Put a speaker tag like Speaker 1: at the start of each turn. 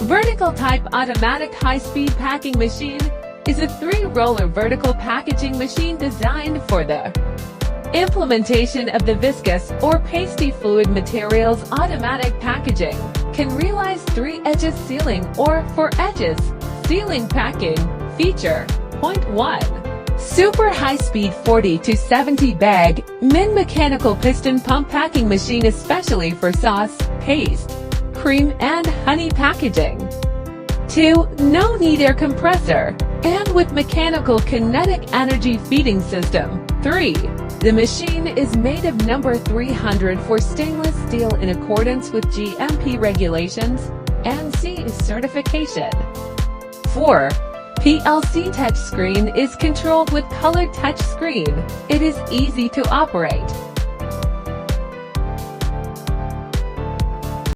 Speaker 1: Vertical type automatic high-speed packing machine is a 3-roller vertical packaging machine designed for the implementation of the viscous or pasty fluid materials. Automatic packaging can realize 3 edges sealing or 4 edges sealing packing. Feature. Point 1. Super high-speed 40 to 70 bag mechanical piston pump packing machine, especially for sauce, paste, cream and honey packaging. 2. No need air compressor and with mechanical kinetic energy feeding system. 3. The machine is made of number 300 for stainless steel in accordance with GMP regulations and CE certification. 4. PLC touchscreen is controlled with colored touchscreen. It is easy to operate.